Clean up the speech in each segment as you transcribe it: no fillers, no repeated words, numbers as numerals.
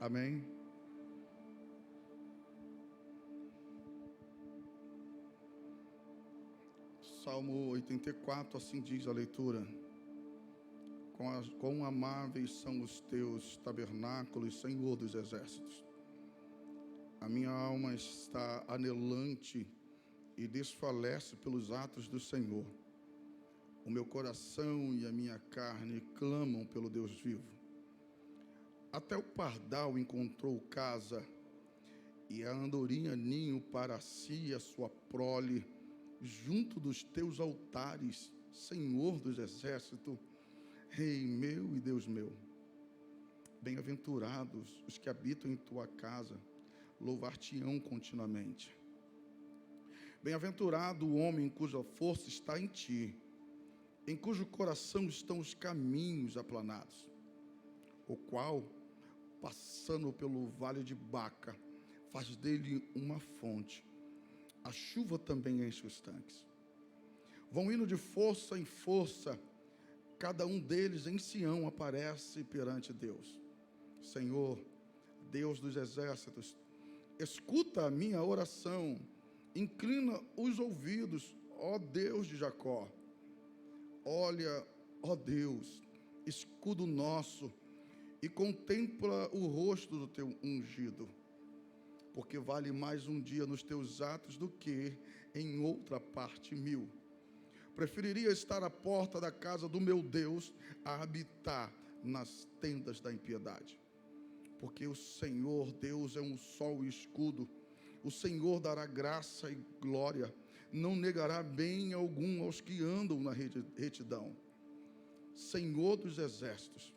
Amém? Salmo 84, assim diz a leitura: Quão amáveis são os teus tabernáculos, Senhor dos exércitos. A minha alma está anelante e desfalece pelos atos do Senhor. O meu coração e a minha carne clamam pelo Deus vivo. Até o pardal encontrou casa, e a andorinha ninho para si e a sua prole, junto dos teus altares, Senhor dos exércitos, Rei meu e Deus meu. Bem-aventurados os que habitam em tua casa, louvar-te-ão continuamente. Bem-aventurado o homem cuja força está em ti, em cujo coração estão os caminhos aplanados, o qual, passando pelo vale de Baca, faz dele uma fonte. A chuva também enche os tanques. Vão indo de força em força, cada um deles em Sião aparece perante Deus. Senhor, Deus dos exércitos, escuta a minha oração, inclina os ouvidos, ó Deus de Jacó. Olha, ó Deus, escudo nosso, e contempla o rosto do teu ungido, porque vale mais um dia nos teus atos do que em outra parte 1000. Preferiria estar à porta da casa do meu Deus a habitar nas tendas da impiedade. Porque o Senhor Deus é um sol e escudo. O Senhor dará graça e glória, não negará bem algum aos que andam na retidão. Senhor dos exércitos,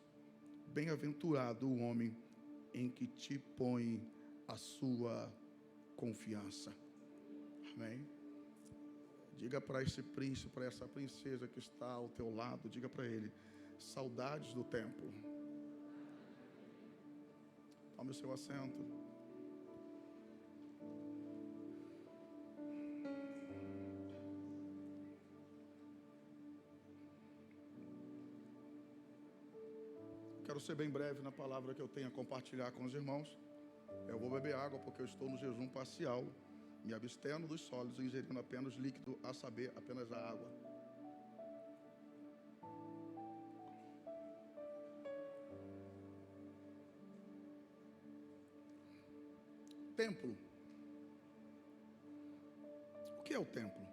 bem-aventurado o homem em que te põe a sua confiança. Amém? Diga para esse príncipe, para essa princesa que está ao teu lado, diga para ele: saudades do templo. Tome o seu assento. Quero ser bem breve na palavra que eu tenho a compartilhar com os irmãos. Eu vou beber água porque eu estou no jejum parcial, me abstendo dos sólidos e ingerindo apenas líquido, a saber, apenas a água. Templo. O que é o templo?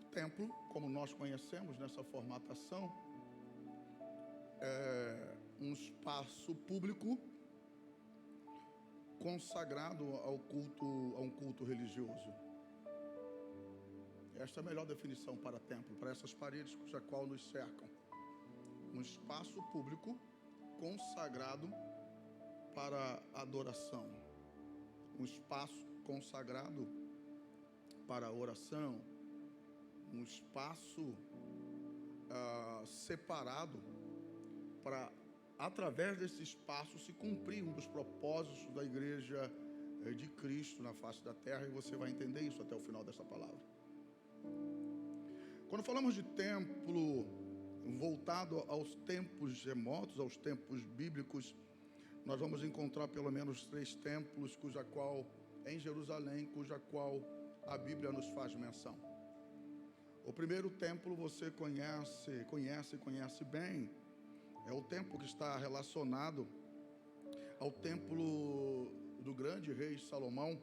O templo, como nós conhecemos nessa formatação, é um espaço público consagrado ao culto, a um culto religioso. Esta é a melhor definição para templo, para essas paredes cuja qual nos cercam. Um espaço público consagrado para adoração. Um espaço consagrado para oração. Um espaço separado para, através desse espaço, se cumprir um dos propósitos da igreja de Cristo na face da terra, e você vai entender isso até o final dessa palavra. Quando falamos de templo voltado aos tempos remotos, aos tempos bíblicos, nós vamos encontrar pelo menos 3 templos em Jerusalém, cuja qual a Bíblia nos faz menção. O primeiro templo você conhece bem. É o templo que está relacionado ao templo do grande rei Salomão.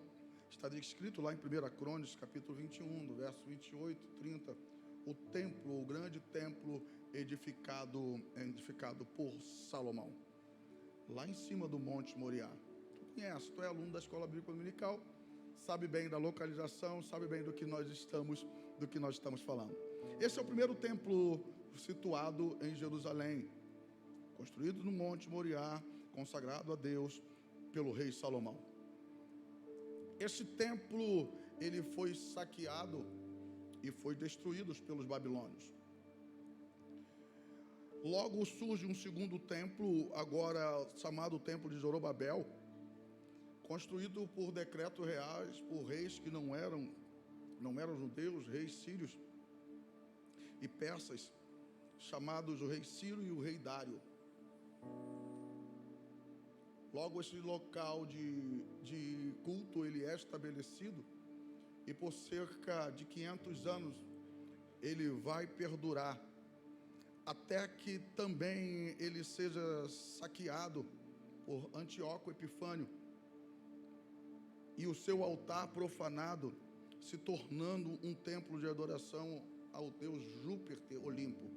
Está escrito lá em 1 Crônicas, capítulo 21, do verso 28, 30. O templo, o grande templo edificado por Salomão, lá em cima do Monte Moriá. Tu conhece, tu é aluno da Escola Bíblica Dominical, sabe bem da localização, sabe bem do que nós estamos falando. Esse é o primeiro templo situado em Jerusalém, construído no Monte Moriá, consagrado a Deus pelo rei Salomão. Esse templo, ele foi saqueado e foi destruído pelos babilônios. Logo surge um segundo templo, agora chamado Templo de Zorobabel, construído por decretos reais, por reis que não eram judeus, reis sírios e persas, chamados o rei Ciro e o rei Dário. Logo, esse local de culto, ele é estabelecido, e por cerca de 500 anos, ele vai perdurar, até que também ele seja saqueado por Antíoco Epifânio, e o seu altar profanado, se tornando um templo de adoração ao deus Júpiter Olimpo.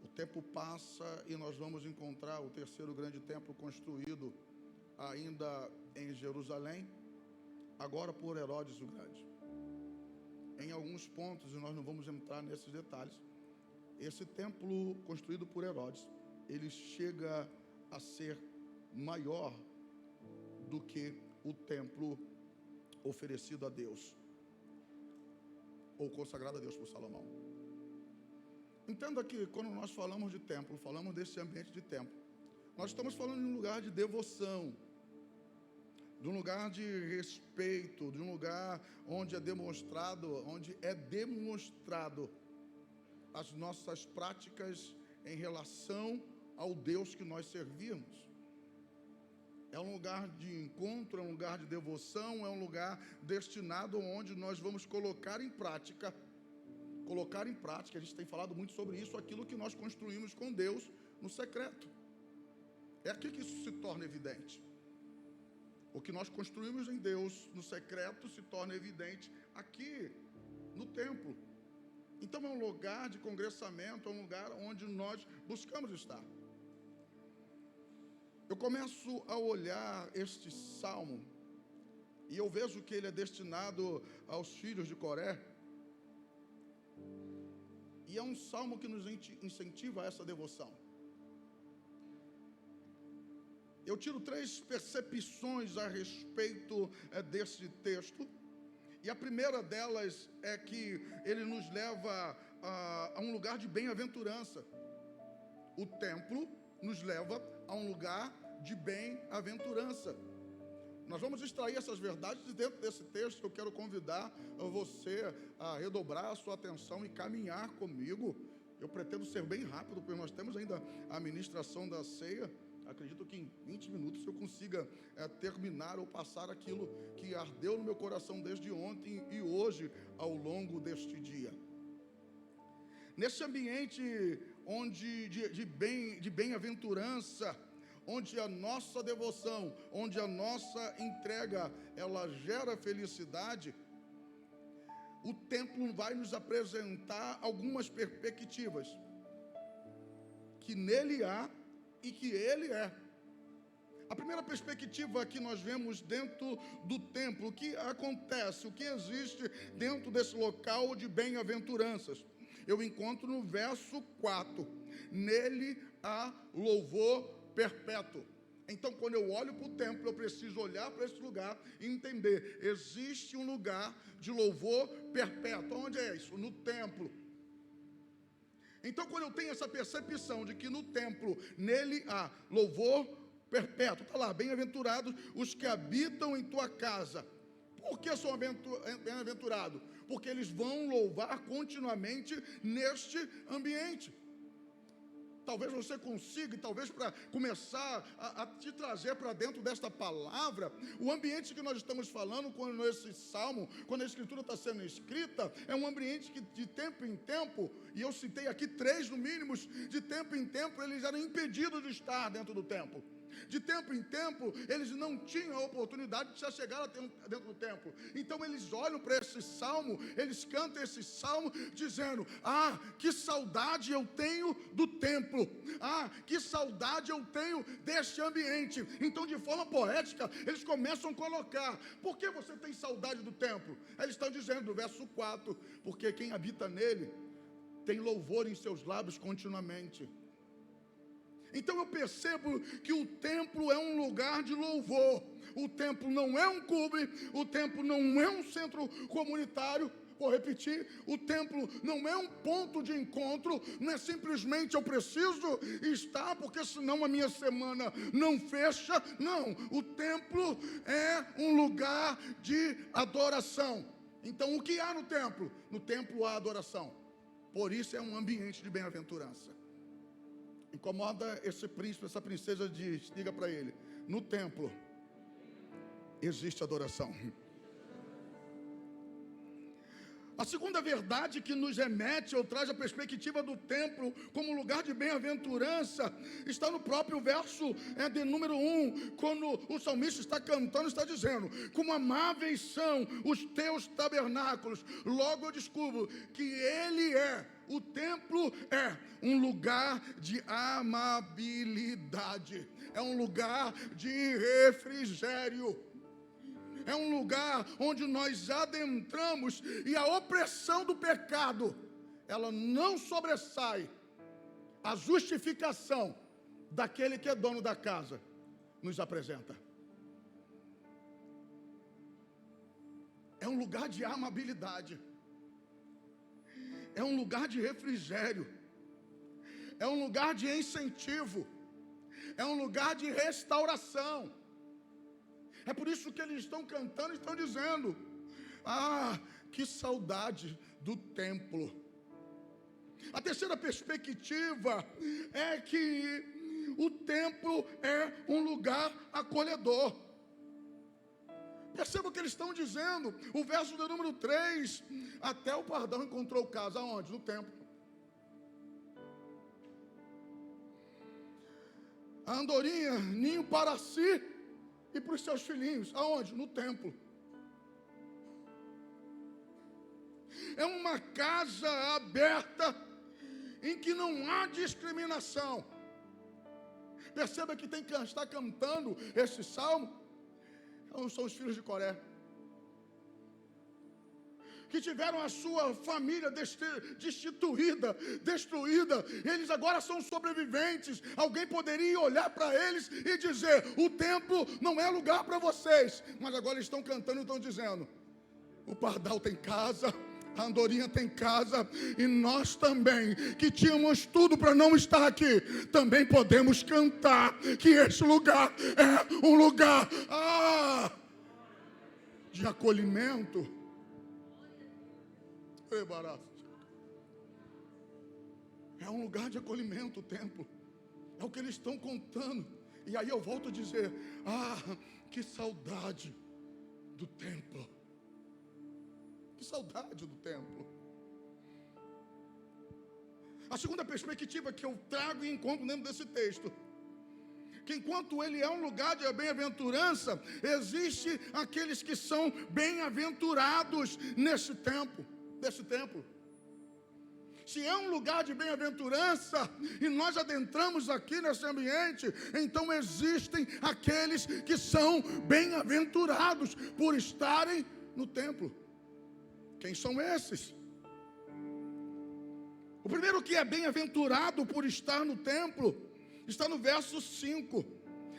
O tempo passa e nós vamos encontrar o terceiro grande templo construído ainda em Jerusalém, agora por Herodes o Grande. Em alguns pontos, e nós não vamos entrar nesses detalhes, esse templo construído por Herodes, ele chega a ser maior do que o templo oferecido a Deus, ou consagrado a Deus por Salomão. Entenda que quando nós falamos de templo, falamos desse ambiente de templo, nós estamos falando de um lugar de devoção, de um lugar de respeito, de um lugar onde é demonstrado as nossas práticas em relação ao Deus que nós servimos. É um lugar de encontro, é um lugar de devoção, é um lugar destinado onde nós vamos colocar em prática, a gente tem falado muito sobre isso, aquilo que nós construímos com Deus no secreto. É aqui que isso se torna evidente. O que nós construímos em Deus no secreto se torna evidente aqui no templo. Então é um lugar de congressamento, é um lugar onde nós buscamos estar. Eu começo a olhar este salmo e eu vejo que ele é destinado aos filhos de Coré. E é um salmo que nos incentiva a essa devoção. Eu tiro 3 percepções a respeito desse texto. E a primeira delas é que ele nos leva a um lugar de bem-aventurança. O templo nos leva a um lugar de bem-aventurança. Nós vamos extrair essas verdades de dentro desse texto. Eu quero convidar você a redobrar a sua atenção e caminhar comigo. Eu pretendo ser bem rápido, porque nós temos ainda a ministração da ceia. Acredito que em 20 minutos eu consiga terminar ou passar aquilo que ardeu no meu coração desde ontem e hoje ao longo deste dia. Nesse ambiente de bem-aventurança, onde a nossa devoção, onde a nossa entrega, ela gera felicidade, o templo vai nos apresentar algumas perspectivas que nele há e que ele é. A primeira perspectiva que nós vemos dentro do templo, o que acontece, o que existe dentro desse local de bem-aventuranças, eu encontro no verso 4, nele há louvor perpétuo. Então, quando eu olho para o templo, eu preciso olhar para esse lugar e entender, existe um lugar de louvor perpétuo. Onde é isso? No templo. Então, quando eu tenho essa percepção de que no templo, nele há louvor perpétuo, está lá, bem-aventurados os que habitam em tua casa. Por que são bem-aventurados? Porque eles vão louvar continuamente neste ambiente. Talvez você consiga, talvez para começar a te trazer para dentro desta palavra, o ambiente que nós estamos falando quando esse salmo, quando a escritura está sendo escrita, é um ambiente que de tempo em tempo, e eu citei aqui 3 no mínimo, de tempo em tempo eles eram impedidos de estar dentro do templo. De tempo em tempo, eles não tinham a oportunidade de se chegar dentro do templo. Então eles olham para esse salmo, eles cantam esse salmo dizendo, que saudade eu tenho do templo. Que saudade eu tenho deste ambiente. Então, de forma poética, eles começam a colocar, por que você tem saudade do templo? Eles estão dizendo, no verso 4, porque quem habita nele tem louvor em seus lábios continuamente. Então eu percebo que o templo é um lugar de louvor. O templo não é um clube, o templo não é um centro comunitário. Vou repetir, o templo não é um ponto de encontro, não é simplesmente eu preciso estar, porque senão a minha semana não fecha. Não, o templo é um lugar de adoração. Então o que há no templo? No templo há adoração. Por isso é um ambiente de bem-aventurança. Incomoda esse príncipe, essa princesa, diz, diga para ele: no templo existe adoração. A segunda verdade que nos remete ou traz a perspectiva do templo como lugar de bem-aventurança está no próprio verso de número 1, quando o salmista está cantando, está dizendo: como amáveis são os teus tabernáculos. Logo eu descubro que o templo é um lugar de amabilidade, é um lugar de refrigério. É um lugar onde nós adentramos e a opressão do pecado, ela não sobressai a justificação daquele que é dono da casa nos apresenta. É um lugar de amabilidade, é um lugar de refrigério, é um lugar de incentivo, é um lugar de restauração. É por isso que eles estão cantando e estão dizendo: ah, que saudade do templo. A terceira perspectiva é que o templo é um lugar acolhedor. Perceba o que eles estão dizendo. O verso do número 3: até o pardal encontrou casa. Aonde? No templo. A andorinha, ninho para si e para os seus filhinhos. Aonde? No templo. É uma casa aberta em que não há discriminação. Perceba que quem está cantando esse salmo são os filhos de Coré, que tiveram a sua família destituída, destruída. Eles agora são sobreviventes. Alguém poderia olhar para eles e dizer: o templo não é lugar para vocês. Mas agora eles estão cantando e estão dizendo: o pardal tem casa, a andorinha tem casa, e nós também, que tínhamos tudo para não estar aqui, também podemos cantar que este lugar é um lugar de acolhimento. É um lugar de acolhimento o templo. É o que eles estão contando. E aí eu volto a dizer: que saudade do templo. Que saudade do templo. A segunda perspectiva que eu trago e encontro dentro desse texto, que enquanto ele é um lugar de bem-aventurança, existe aqueles que são bem-aventurados nesse templo. Se é um lugar de bem-aventurança e nós adentramos aqui nesse ambiente, então existem aqueles que são bem-aventurados por estarem no templo. Quem são esses? O primeiro que é bem-aventurado por estar no templo está no verso 5.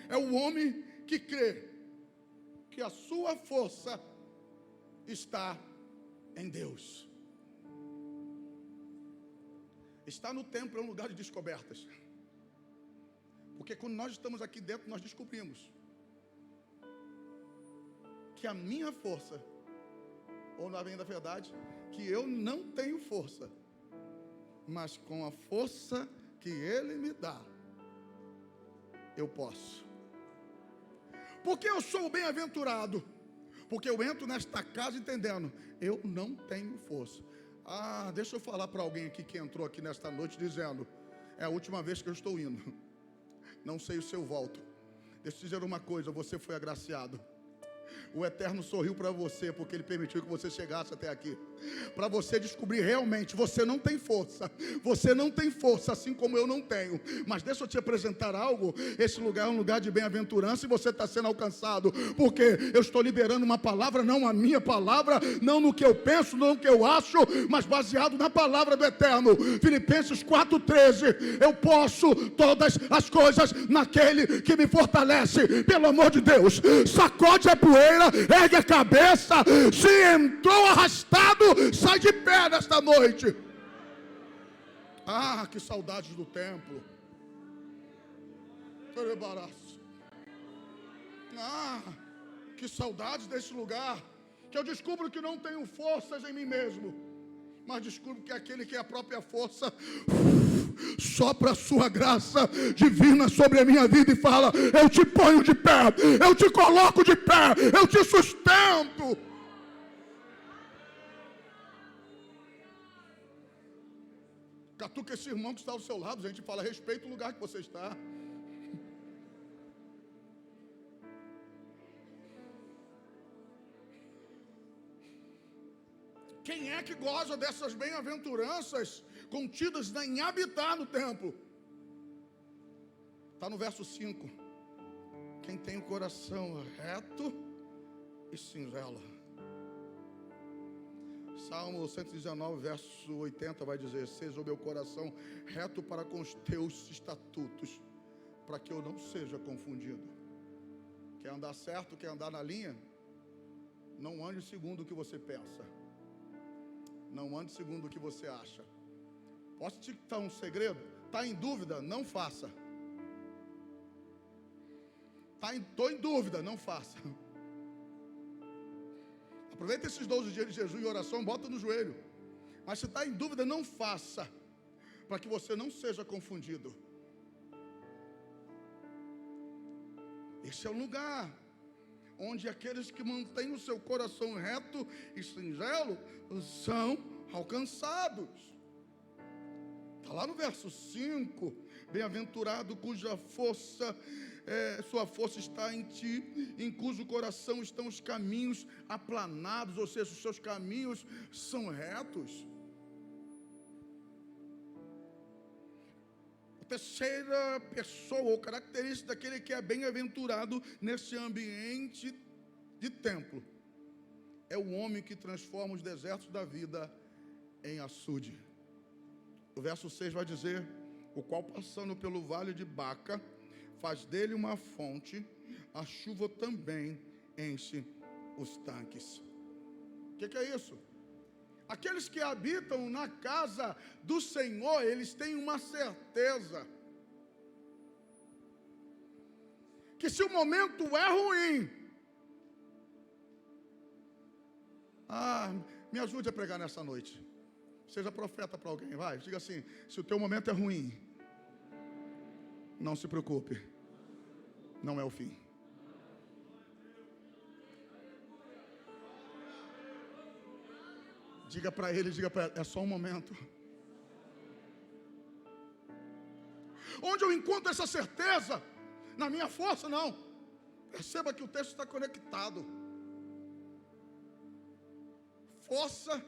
É o homem que crê que a sua força está em Deus. Estar no templo é um lugar de descobertas. Porque quando nós estamos aqui dentro, nós descobrimos que a minha força, ou na verdade, que eu não tenho força, mas com a força que Ele me dá, eu posso. Porque eu sou bem-aventurado? Porque eu entro nesta casa entendendo: eu não tenho força. Deixa eu falar para alguém aqui que entrou aqui nesta noite dizendo: é a última vez que eu estou indo, não sei se eu volto. Deixa eu te dizer uma coisa: você foi agraciado. O Eterno sorriu para você porque Ele permitiu que você chegasse até aqui, para você descobrir realmente: você não tem força, assim como eu não tenho. Mas deixa eu te apresentar algo: esse lugar é um lugar de bem-aventurança e você está sendo alcançado, porque eu estou liberando uma palavra, não a minha palavra, não no que eu penso, não no que eu acho, mas baseado na palavra do Eterno. Filipenses 4,13: eu posso todas as coisas naquele que me fortalece. Pelo amor de Deus, sacode a poeira, ergue a cabeça. Se entrou arrastado, sai de pé nesta noite. Que saudades do templo. Que saudades desse lugar, que eu descubro que não tenho forças em mim mesmo, mas descubro que aquele que é a própria força sopra a sua graça divina sobre a minha vida e fala: eu te ponho de pé, eu te coloco de pé, eu te sustento. Catuca esse irmão que está ao seu lado, gente, fala: respeita o lugar que você está. Quem é que goza dessas bem-aventuranças contidas em habitar no templo? Está no verso 5. Quem tem o coração reto e singelo. Salmo 119, verso 80 vai dizer: seja o meu coração reto para com os teus estatutos, para que eu não seja confundido. Quer andar certo, quer andar na linha? Não ande segundo o que você pensa. Não ande segundo o que você acha. Posso te dar um segredo? Está em dúvida? Não faça. Estou em dúvida? Não faça. Aproveita esses 12 dias de jejum e oração, bota no joelho. Mas se está em dúvida, não faça, para que você não seja confundido. Esse é o lugar onde aqueles que mantêm o seu coração reto e singelo são alcançados. Está lá no verso 5: bem-aventurado cuja força, sua força está em ti, em cujo coração estão os caminhos aplanados, ou seja, os seus caminhos são retos. A terceira pessoa ou característica daquele que é bem-aventurado nesse ambiente de templo é o homem que transforma os desertos da vida em açude. O verso 6 vai dizer: o qual, passando pelo vale de Baca, faz dele uma fonte, a chuva também enche os tanques. O que é isso? Aqueles que habitam na casa do Senhor, eles têm uma certeza que se o momento é ruim, me ajude a pregar nessa noite. Seja profeta para alguém, vai, diga assim: se o teu momento é ruim, não se preocupe, não é o fim. Diga para ele, é só um momento. Onde eu encontro essa certeza? Na minha força, não. Perceba que o texto está conectado. Força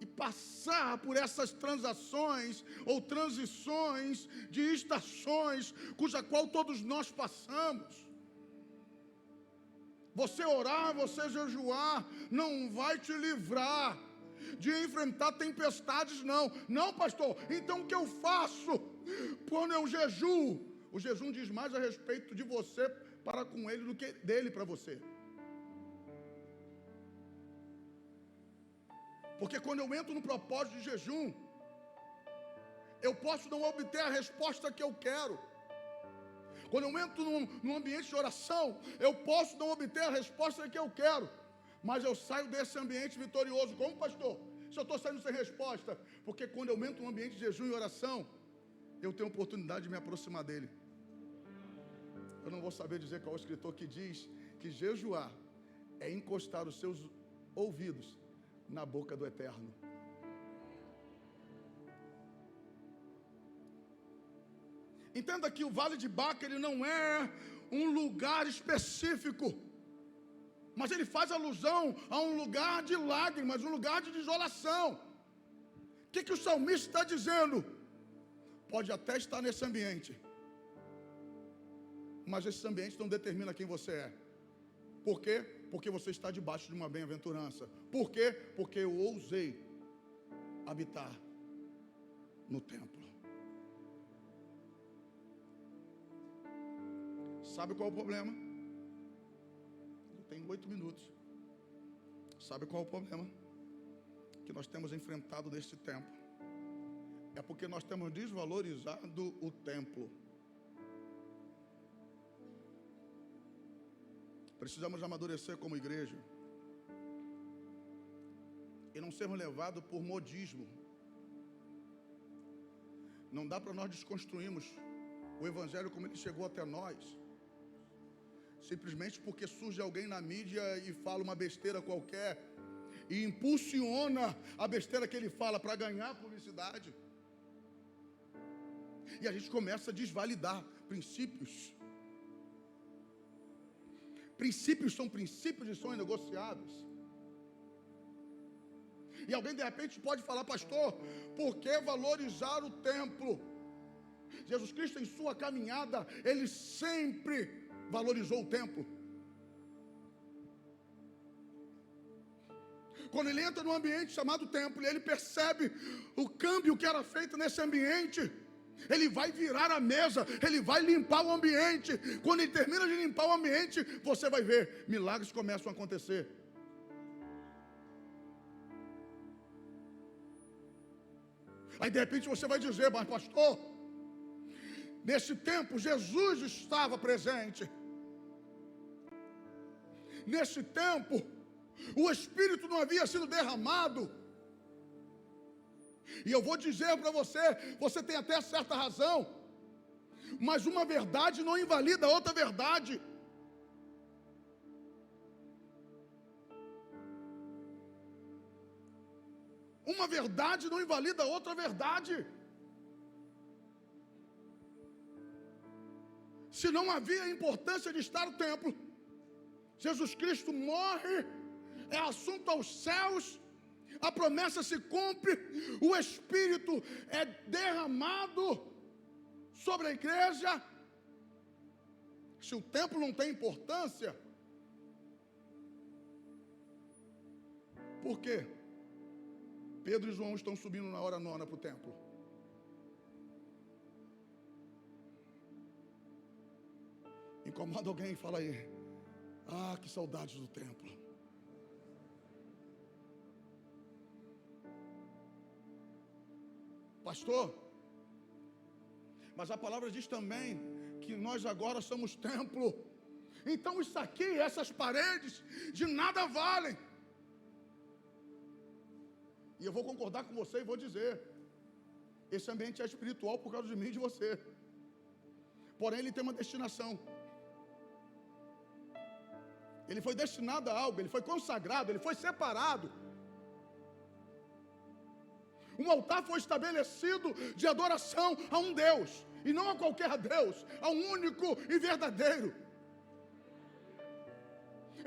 e passar por essas transações ou transições de estações, cuja qual todos nós passamos. Você orar, você jejuar, não vai te livrar de enfrentar tempestades, não. Não, pastor, então o que eu faço quando eu jejuo? O jejum diz mais a respeito de você para com ele do que dele para você. Porque quando eu entro no propósito de jejum, eu posso não obter a resposta que eu quero. Quando eu entro num ambiente de oração, eu posso não obter a resposta que eu quero, mas eu saio desse ambiente vitorioso. Como, pastor? Se eu estou saindo sem resposta? Porque quando eu entro num ambiente de jejum e oração, eu tenho oportunidade de me aproximar dele. Eu não vou saber dizer qual é o escritor que diz que jejuar é encostar os seus ouvidos na boca do Eterno. Entenda que o Vale de Baca, ele não é um lugar específico, mas ele faz alusão a um lugar de lágrimas, um lugar de desolação. O que o salmista está dizendo? Pode até estar nesse ambiente, mas esse ambiente não determina quem você é. Por quê? Porque você está debaixo de uma bem-aventurança. Por quê? Porque eu ousei habitar no templo. Sabe qual é o problema? Eu tenho 8 minutos. Sabe qual é o problema que nós temos enfrentado neste tempo? É porque nós temos desvalorizado o templo. Precisamos amadurecer como igreja e não sermos levados por modismo. Não dá para nós desconstruirmos o evangelho como ele chegou até nós, simplesmente porque surge alguém na mídia e fala uma besteira qualquer, e impulsiona a besteira que ele fala para ganhar publicidade. E a gente começa a desvalidar princípios. Princípios são princípios e são inegociáveis. E alguém de repente pode falar: pastor, por que valorizar o templo? Jesus Cristo, em sua caminhada, ele sempre valorizou o templo. Quando ele entra num ambiente chamado templo, ele percebe o câmbio que era feito nesse ambiente. Ele vai virar a mesa, ele vai limpar o ambiente. Quando ele termina de limpar o ambiente, você vai ver, milagres começam a acontecer. Aí de repente você vai dizer: mas pastor, nesse tempo Jesus estava presente. Nesse tempo o Espírito não havia sido derramado. E eu vou dizer para você, você tem até certa razão, mas uma verdade não invalida a outra verdade. Uma verdade não invalida a outra verdade. Se não havia importância de estar no templo, Jesus Cristo morre, é assunto aos céus, a promessa se cumpre, o Espírito é derramado sobre a igreja. Se o templo não tem importância, por quê? Pedro e João estão subindo na hora nona para o templo. Incomoda alguém e fala aí: ah, que saudades do templo. Pastor, mas a palavra diz também que nós agora somos templo. Então isso aqui, essas paredes, de nada valem. E eu vou concordar com você e vou dizer: esse ambiente é espiritual por causa de mim e de você. Porém, ele tem uma destinação. Ele foi destinado a algo, ele foi consagrado, ele foi separado. Um altar foi estabelecido de adoração a um Deus, e não a qualquer Deus, a um único e verdadeiro.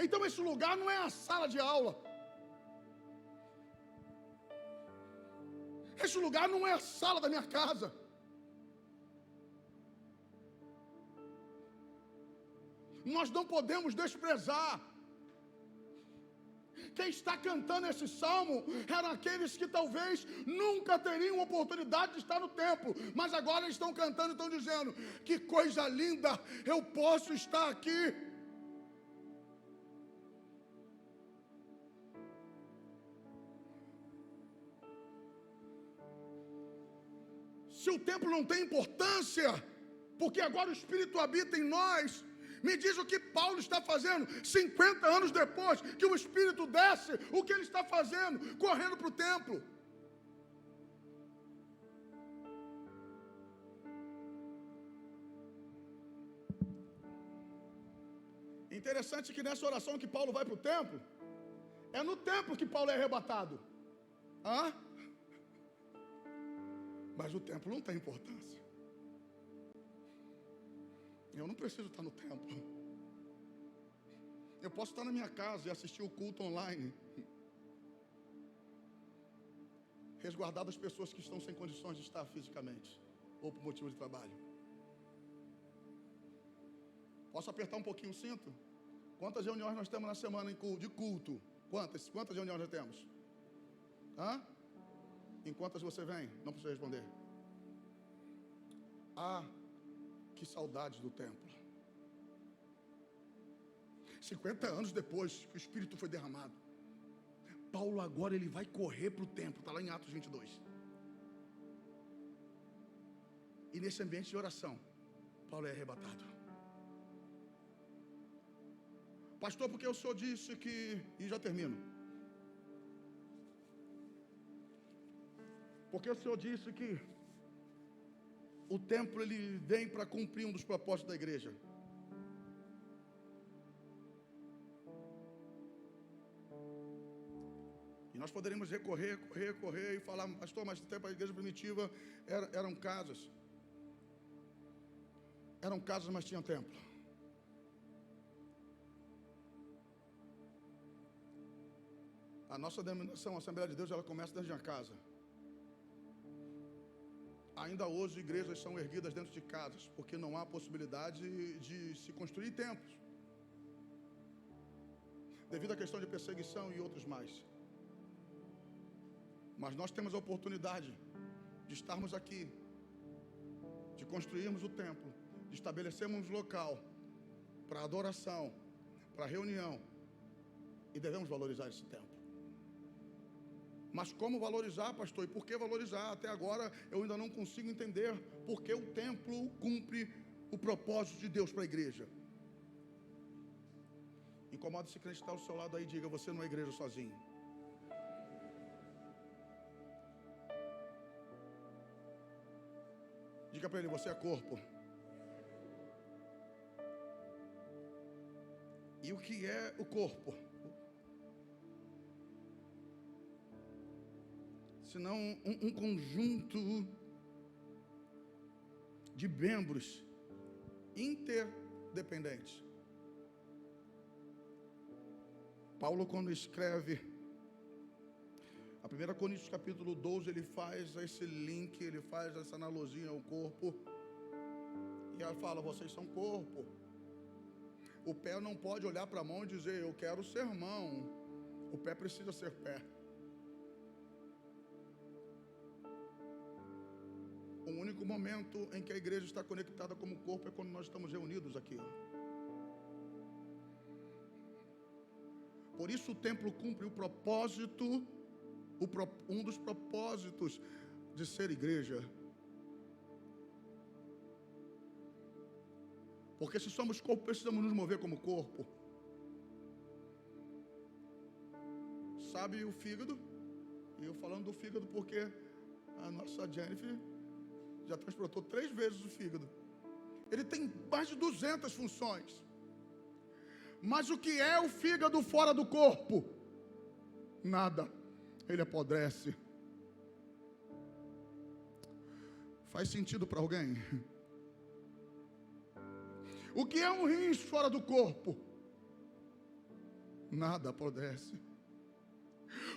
Então esse lugar não é a sala de aula. Esse lugar não é a sala da minha casa. Nós não podemos desprezar. Quem está cantando esse salmo eram aqueles que talvez nunca teriam oportunidade de estar no templo, mas agora estão cantando e estão dizendo: que coisa linda, eu posso estar aqui. Se o templo não tem importância, porque agora o Espírito habita em nós, me diz o que Paulo está fazendo 50 anos depois que o Espírito desce, o que ele está fazendo? Correndo para o templo. Interessante que nessa oração que Paulo vai para o templo, é no templo que Paulo é arrebatado. Mas o templo não tem importância. Eu não preciso estar no templo. Eu posso estar na minha casa e assistir o culto online, resguardado das pessoas que estão sem condições de estar fisicamente, ou por motivo de trabalho. Posso apertar um pouquinho o cinto? Quantas reuniões nós temos na semana de culto? Quantas reuniões nós temos? Em quantas você vem? Não precisa responder. Que saudades do templo. 50 anos depois que o Espírito foi derramado, Paulo agora ele vai correr para o templo. Está lá em Atos 22. E nesse ambiente de oração, Paulo é arrebatado. Pastor, porque o senhor disse que... E já termino. Porque o senhor disse que o templo ele vem para cumprir um dos propósitos da igreja. E nós poderíamos recorrer e falar, pastor, mas no tempo da igreja primitiva eram casas. Eram casas, mas tinham templo. A nossa denominação, a Assembleia de Deus, ela começa dentro de uma casa. Ainda hoje, igrejas são erguidas dentro de casas, porque não há possibilidade de se construir templos, devido à questão de perseguição e outros mais. Mas nós temos a oportunidade de estarmos aqui, de construirmos o templo, de estabelecermos um local para adoração, para reunião, e devemos valorizar esse templo. Mas como valorizar, pastor? E por que valorizar? Até agora eu ainda não consigo entender por que o templo cumpre o propósito de Deus para a igreja. Incomoda esse crente que está ao seu lado aí, diga, você não é igreja sozinho. Diga para ele, você é corpo. E o que é o corpo? Senão um conjunto de membros interdependentes. Paulo, quando escreve a 1 Coríntios capítulo 12, ele faz esse link, ele faz essa analogia ao corpo. E ela fala, vocês são corpo. O pé não pode olhar para a mão e dizer, eu quero ser mão. O pé precisa ser pé. O único momento em que a igreja está conectada como corpo é quando nós estamos reunidos aqui. Por isso o templo cumpre o propósito, um dos propósitos de ser igreja. Porque se somos corpo, precisamos nos mover como corpo. Sabe o fígado? E eu falando do fígado porque a nossa Jennifer já transplantou 3 vezes o fígado. Ele tem mais de 200 funções. Mas o que é o fígado fora do corpo? Nada. Ele apodrece. Faz sentido para alguém? O que é um rins fora do corpo? Nada, apodrece.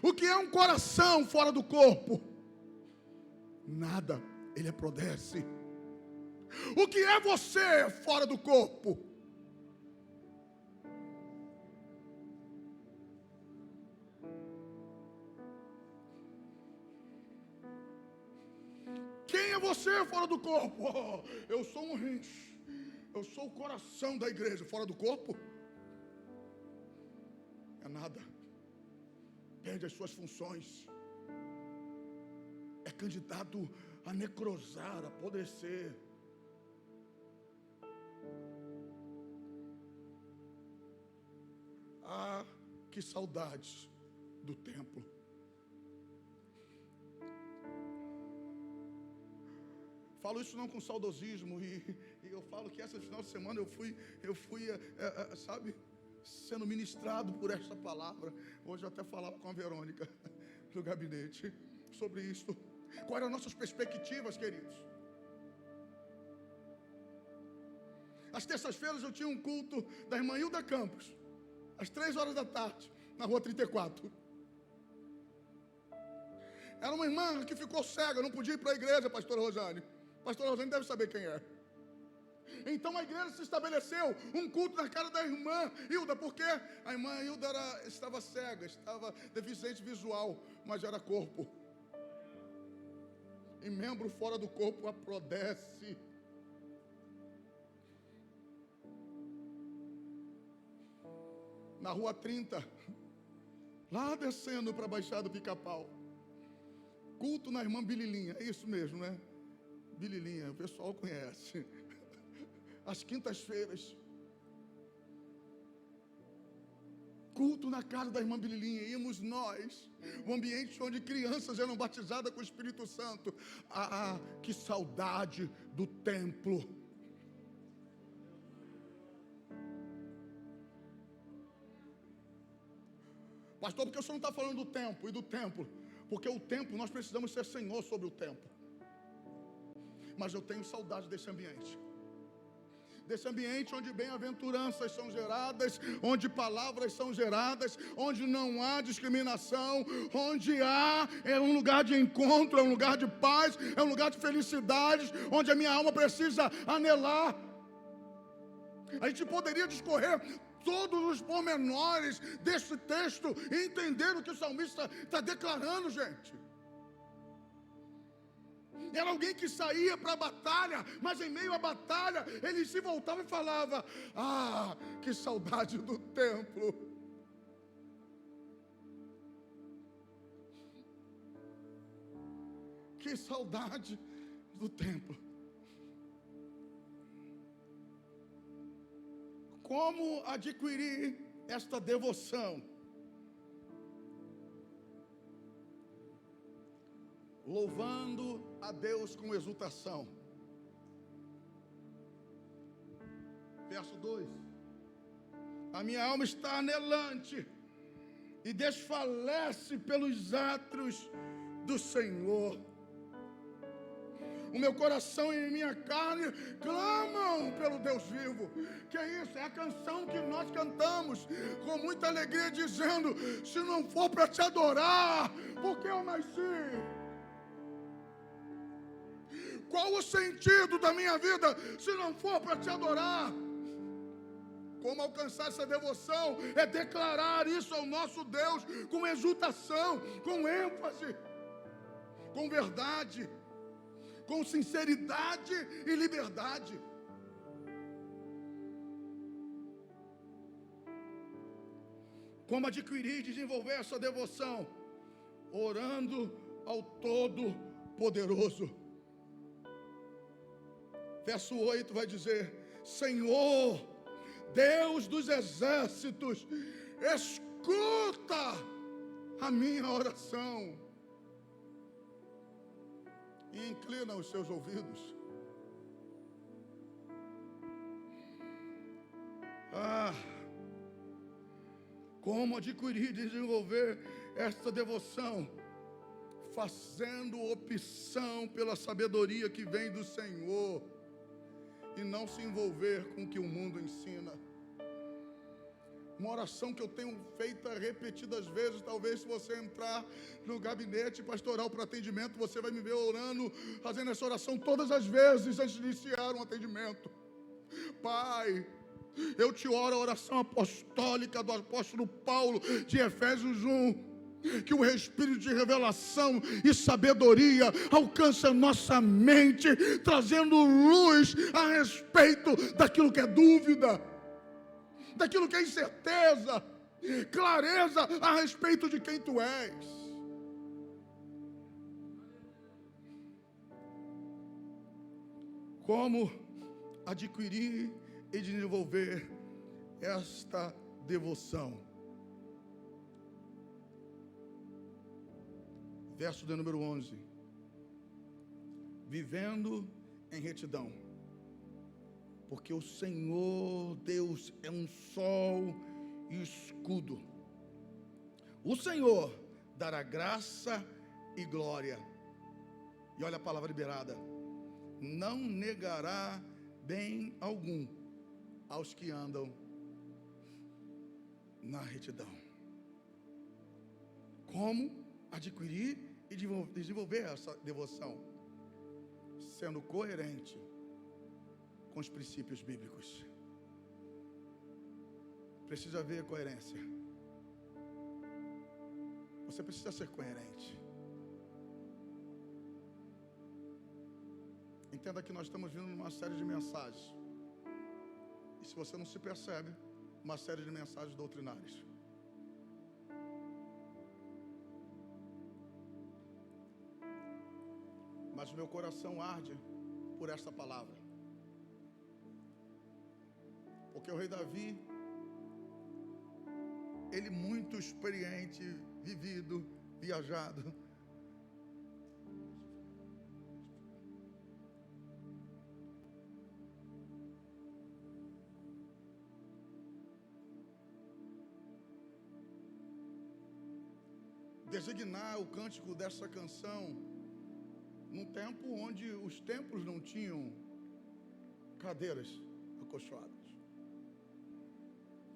O que é um coração fora do corpo? Nada, ele apodrece. O que é você fora do corpo? Quem é você fora do corpo? Oh, eu sou um rins. Eu sou o coração da igreja. Fora do corpo? É nada. Perde as suas funções. É candidato a necrosar, a apodrecer. Ah, que saudades do templo. Falo isso não com saudosismo, e eu falo que esse final de semana eu fui sabe, sendo ministrado por essa palavra. Hoje eu até falava com a Verônica no gabinete sobre isso. Quais eram as nossas perspectivas, queridos? Às terças-feiras eu tinha um culto da irmã Hilda Campos, às 15h, na rua 34. Era uma irmã que ficou cega, não podia ir para a igreja, pastora Rosane. Pastora Rosane deve saber quem é. Então a igreja se estabeleceu um culto na casa da irmã Hilda, porque a irmã Hilda estava cega, estava deficiente visual, mas era corpo. E membro fora do corpo apodrece. Na rua 30, lá descendo para a Baixada do Pica-Pau, culto na irmã Bililinha, é isso mesmo, né? Bililinha, o pessoal conhece. Às quintas-feiras. culto na casa da irmã Bililinha, íamos nós, um ambiente onde crianças eram batizadas com o Espírito Santo. Que saudade do templo. Pastor, por que o senhor não está falando do tempo e do templo? Porque o templo, nós precisamos ser senhor sobre o templo. Mas eu tenho saudade desse ambiente. Desse ambiente onde bem-aventuranças são geradas, onde palavras são geradas, onde não há discriminação, onde é um lugar de encontro, é um lugar de paz, é um lugar de felicidades, onde a minha alma precisa anelar. A gente poderia discorrer todos os pormenores desse texto e entender o que o salmista está declarando, gente. Era alguém que saía para a batalha, mas em meio à batalha, ele se voltava e falava: que saudade do templo. Que saudade do templo. Como adquirir esta devoção? Louvando a Deus com exultação. Verso 2: a minha alma está anelante e desfalece pelos atos do Senhor. O meu coração e minha carne clamam pelo Deus vivo. Que é isso? É a canção que nós cantamos com muita alegria, dizendo: se não for para te adorar, por que eu nasci? Qual o sentido da minha vida se não for para te adorar? Como alcançar essa devoção? É declarar isso ao nosso Deus com exultação, com ênfase, com verdade, com sinceridade e liberdade. Como adquirir e desenvolver essa devoção? Orando ao Todo-Poderoso. Verso 8 vai dizer: Senhor, Deus dos exércitos, escuta a minha oração e inclina os seus ouvidos. Como adquirir e desenvolver esta devoção? Fazendo opção pela sabedoria que vem do Senhor e não se envolver com o que o mundo ensina. Uma oração que eu tenho feito repetidas vezes. Talvez se você entrar no gabinete pastoral para atendimento, você vai me ver orando, fazendo essa oração todas as vezes antes de iniciar um atendimento. Pai, eu te oro a oração apostólica do apóstolo Paulo de Efésios 1. Que o espírito de revelação e sabedoria alcance a nossa mente, trazendo luz a respeito daquilo que é dúvida, daquilo que é incerteza, clareza a respeito de quem tu és. Como adquirir e desenvolver esta devoção? Verso de número 11. Vivendo em retidão, porque o Senhor Deus é um sol e escudo. O Senhor dará graça e glória. E olha a palavra liberada: não negará bem algum aos que andam na retidão. Como adquirir e desenvolver essa devoção? Sendo coerente com os princípios bíblicos. Precisa haver coerência. Você precisa ser coerente. Entenda que nós estamos vindo numa série de mensagens. E se você não se percebe, uma série de mensagens doutrinárias. Mas o meu coração arde por esta palavra. Porque o rei Davi, ele muito experiente, vivido, viajado. Designar o cântico dessa canção num tempo onde os templos não tinham cadeiras acolchoadas,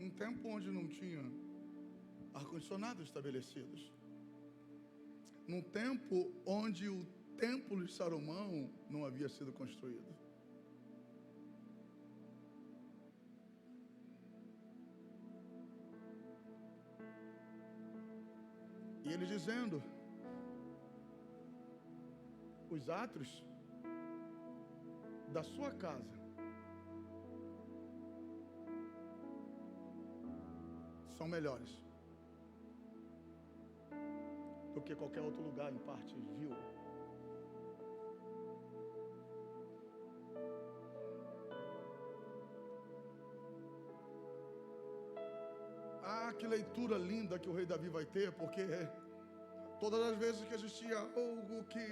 um tempo onde não tinha ar-condicionado estabelecidos, num tempo onde o templo de Salomão não havia sido construído. E ele dizendo: os átrios da sua casa são melhores do que qualquer outro lugar em parte vil. Ah, que leitura linda que o rei Davi vai ter, porque todas as vezes que existia algo que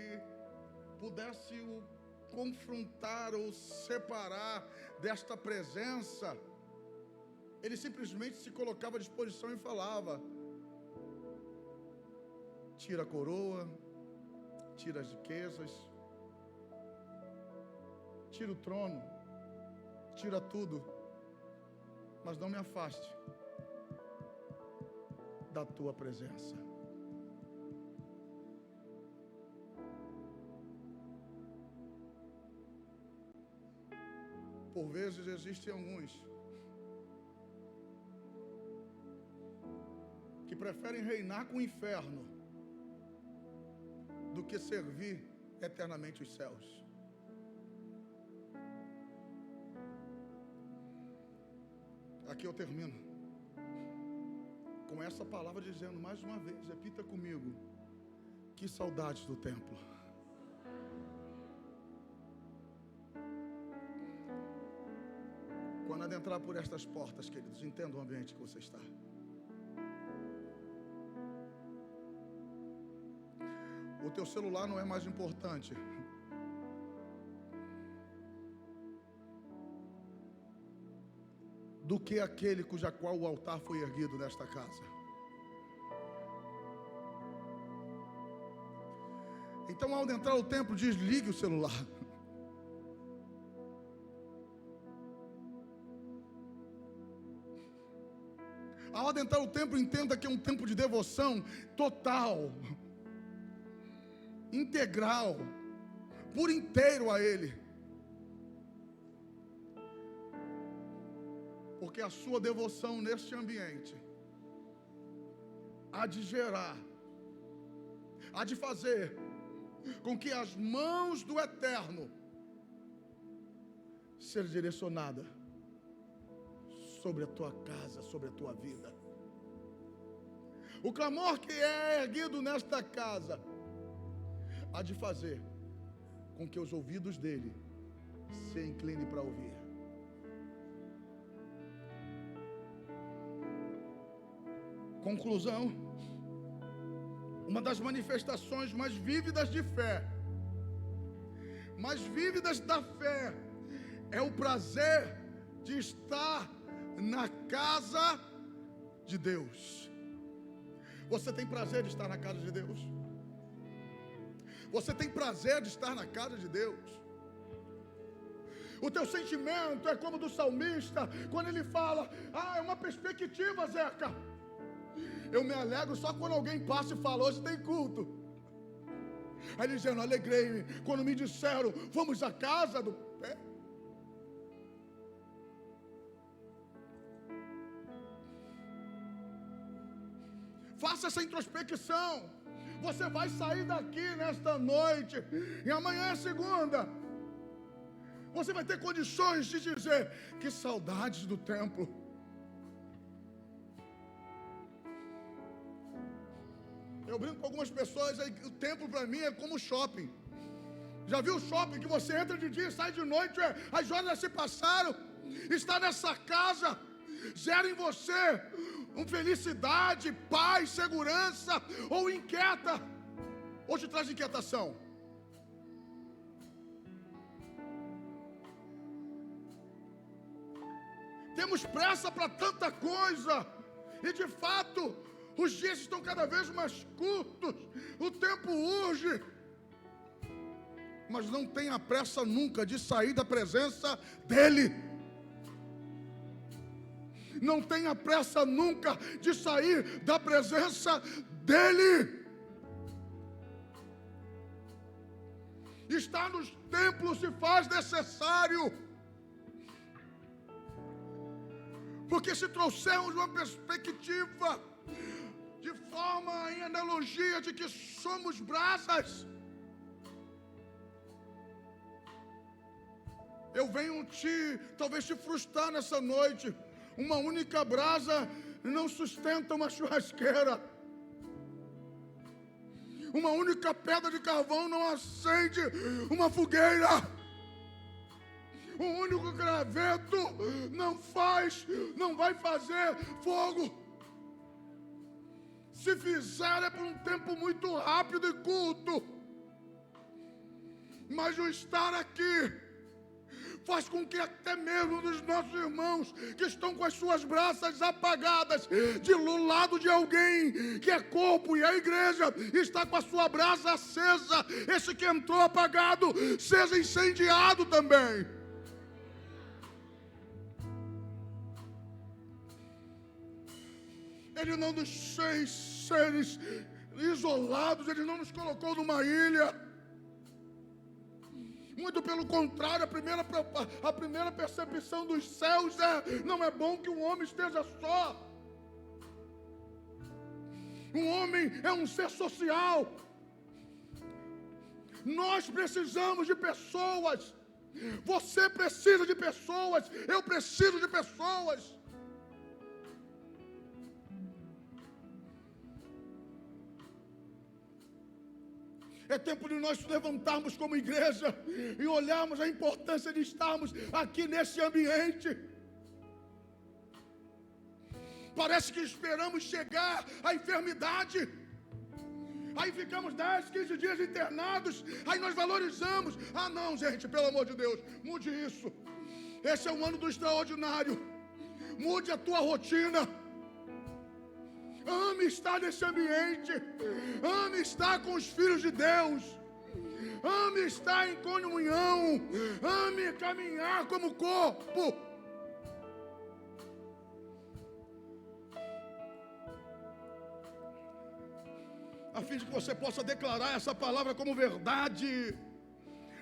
pudesse o confrontar ou separar desta presença, ele simplesmente se colocava à disposição e falava: tira a coroa, tira as riquezas, tira o trono, tira tudo, mas não me afaste da tua presença. Por vezes existem alguns que preferem reinar com o inferno do que servir eternamente os céus. Aqui eu termino com essa palavra dizendo mais uma vez, repita comigo: que saudades do templo. Quando adentrar por estas portas, queridos, entenda o ambiente que você está. O teu celular não é mais importante do que aquele cuja qual o altar foi erguido nesta casa. Então, ao adentrar o templo, desligue o celular. Ao adentrar o templo, entenda que é um tempo de devoção total, integral, por inteiro a Ele. Porque a sua devoção neste ambiente há de gerar, há de fazer com que as mãos do Eterno sejam direcionadas sobre a tua casa, sobre a tua vida. O clamor que é erguido nesta casa há de fazer com que os ouvidos dele se inclinem para ouvir. Conclusão: uma das manifestações mais vívidas de fé, mais vívidas da fé, é o prazer de estar na casa de Deus. Você tem prazer de estar na casa de Deus? Você tem prazer de estar na casa de Deus? O teu sentimento é como do salmista, quando ele fala: é uma perspectiva, Zeca. Eu me alegro só quando alguém passa e fala: hoje tem culto. Aí dizendo: alegrei-me quando me disseram: vamos à casa do pé. Faça essa introspecção. Você vai sair daqui nesta noite, e amanhã é segunda. Você vai ter condições de dizer: que saudades do templo. Eu brinco com algumas pessoas aí que o templo para mim é como shopping. Já viu o shopping que você entra de dia e sai de noite? As horas se passaram. Está nessa casa, gera em você felicidade, paz, segurança, ou inquieta, ou te traz inquietação? Temos pressa para tanta coisa, e de fato, os dias estão cada vez mais curtos, o tempo urge, mas não tenha pressa nunca de sair da presença dEle. Não tenha pressa nunca de sair da presença dEle. Estar nos templos se faz necessário, porque se trouxermos uma perspectiva de forma em analogia de que somos brasas, eu venho talvez te frustrar nessa noite. Uma única brasa não sustenta uma churrasqueira. Uma única pedra de carvão não acende uma fogueira. Um único graveto não vai fazer fogo. Se fizer é por um tempo muito rápido e curto. Mas o estar aqui faz com que até mesmo dos nossos irmãos que estão com as suas brasas apagadas, do lado de alguém que é corpo e a igreja está com a sua brasa acesa, esse que entrou apagado seja incendiado também. Ele não nos fez seres isolados, Ele não nos colocou numa ilha. Muito pelo contrário, a primeira percepção dos céus não é bom que um homem esteja só. Um homem é um ser social. Nós precisamos de pessoas. Você precisa de pessoas. Eu preciso de pessoas. É tempo de nós nos levantarmos como igreja e olharmos a importância de estarmos aqui nesse ambiente. Parece que esperamos chegar à enfermidade. Aí ficamos 10, 15 dias internados. Aí nós valorizamos. Ah não, gente, pelo amor de Deus, mude isso. Esse é o ano do extraordinário. Mude a tua rotina. Ame estar nesse ambiente. Ame estar com os filhos de Deus. Ame estar em comunhão. Ame caminhar como corpo. A fim de que você possa declarar essa palavra como verdade.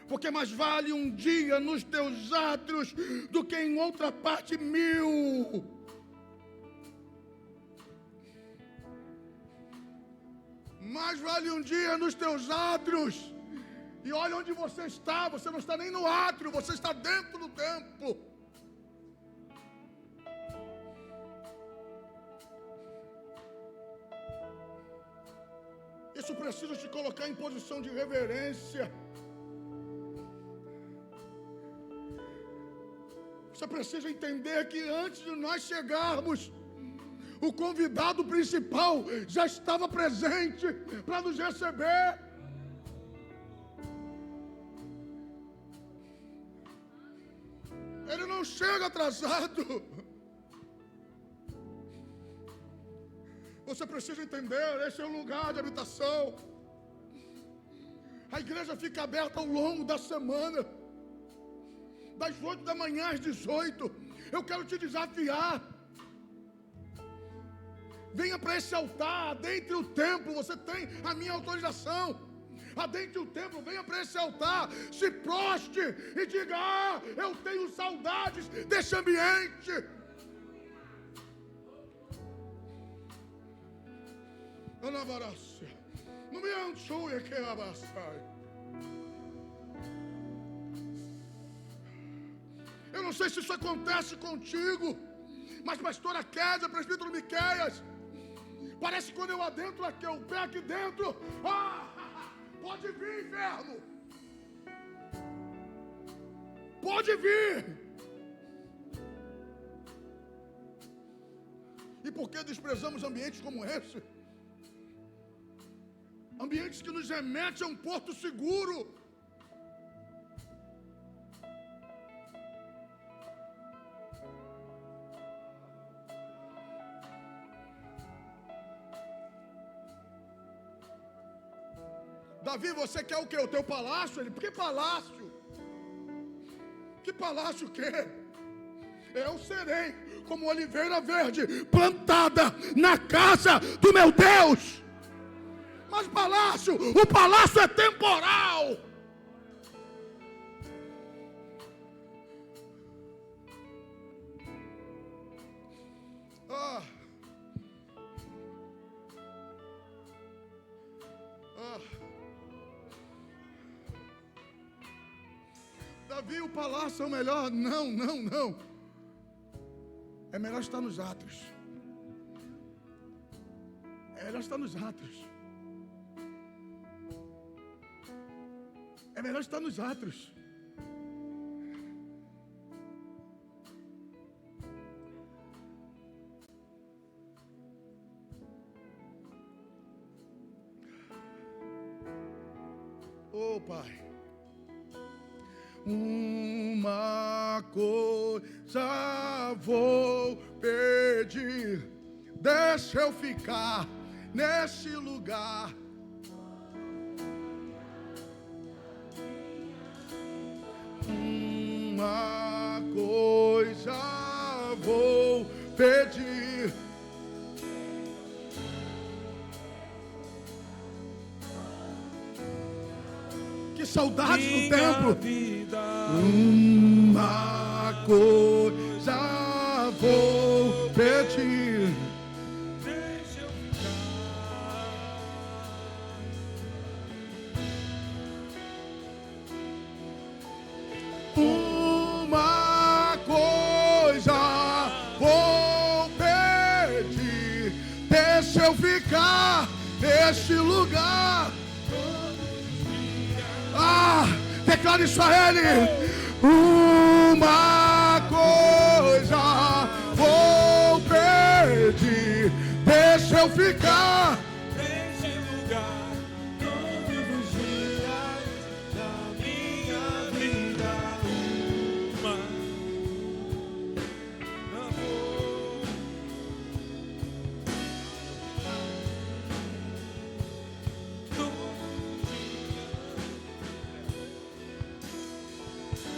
Porque mais vale um dia nos teus átrios do que em outra parte 1000. Mais vale um dia nos teus átrios. E olha onde você está. Você não está nem no átrio, você está dentro do templo. Isso precisa te colocar em posição de reverência. Você precisa entender que antes de nós chegarmos, o convidado principal já estava presente para nos receber. Ele não chega atrasado. Você precisa entender, esse é o lugar de habitação. A igreja fica aberta ao longo da semana, das 8 da manhã às 18. Eu quero te desafiar. Venha para esse altar, adentre o templo, você tem a minha autorização. Adentre o templo, venha para esse altar, se proste e diga: eu tenho saudades desse ambiente. Não me anchoe que abassai. Eu não sei se isso acontece contigo, mas pastora Kézia, presbítero Miqueias, parece que quando eu adentro aqui, o pé aqui dentro, pode vir, inferno. Pode vir. E por que desprezamos ambientes como esse? Ambientes que nos remetem a um porto seguro. Davi, você quer o quê? O teu palácio? Ele, que palácio? Que palácio quer? Eu serei como oliveira verde, plantada na casa do meu Deus. Mas palácio, o palácio é temporal. Davi, o palácio é o melhor. Não, não, não. É melhor estar nos átrios. É melhor estar nos átrios. É melhor estar nos átrios. Oh, Pai. Uma coisa vou pedir, deixa eu ficar nesse lugar. Uma coisa vou pedir. Que saudade do templo. Uma coisa vou pedir. Deixa eu ficar. Uma coisa vou pedir. Deixa eu ficar neste lugar. Declare isso a Ele. Uma coisa vou pedir, deixa eu ficar nesse lugar todos os dias da minha vida.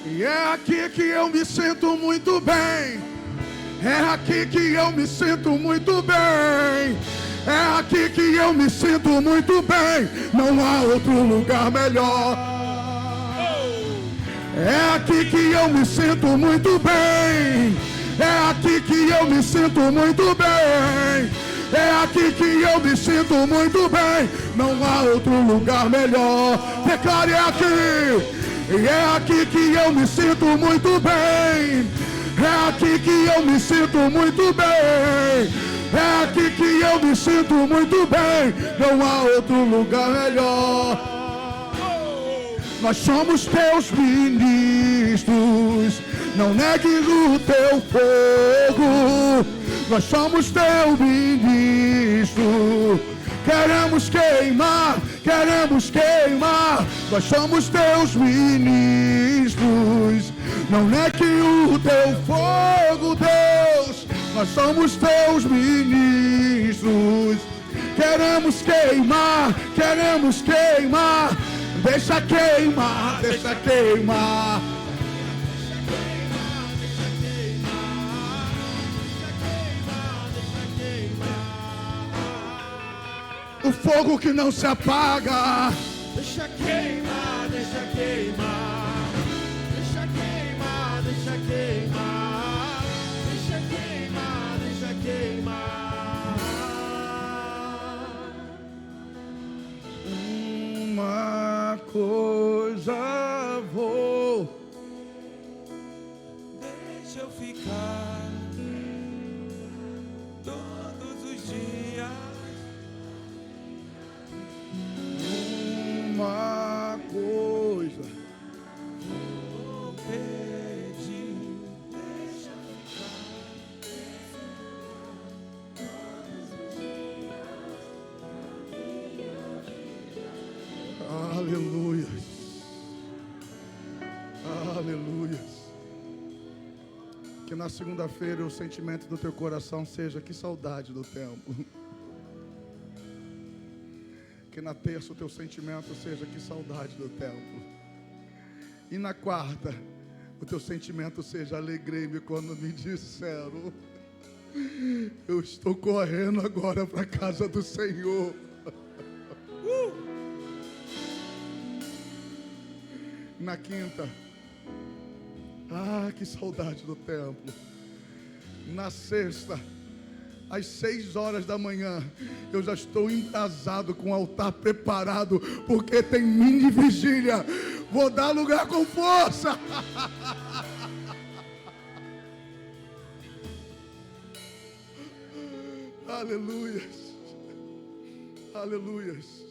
E é aqui que eu me sinto muito bem. É aqui que eu me sinto muito bem. É aqui que eu me sinto muito bem. Não há outro lugar melhor. É aqui que eu me sinto muito bem. É aqui que eu me sinto muito bem. É aqui que eu me sinto muito bem. Não há outro lugar melhor. Declare aqui. E é aqui que eu me sinto muito bem. É aqui que eu me sinto muito bem. É aqui que eu me sinto muito bem. Não há outro lugar melhor. Nós somos teus ministros. Não negues o teu fogo. Nós somos teu ministro. Queremos queimar, queremos queimar. Nós somos teus ministros. Não negue o teu fogo, Deus. Nós somos teus ministros. Queremos queimar, queremos queimar. Deixa queimar, deixa queimar. O fogo que não se apaga. Deixa queimar, deixa queimar. Deixa queimar, deixa queimar. Deixa queimar, deixa queimar. Uma coisa vou. Deixa eu ficar todos os dias. Uma coisa Vou pedir, deixa eu ficar. na segunda-feira o sentimento do teu coração seja: que saudade do templo. Que na terça o teu sentimento seja: que saudade do templo. E na quarta o teu sentimento seja: alegrei-me quando me disseram: eu estou correndo agora para a casa do Senhor. Na quinta, que saudade do templo. Na sexta, às 6 horas da manhã, eu já estou embrasado com o altar preparado, porque tem mini vigília. Vou dar lugar com força. Aleluias. Aleluias.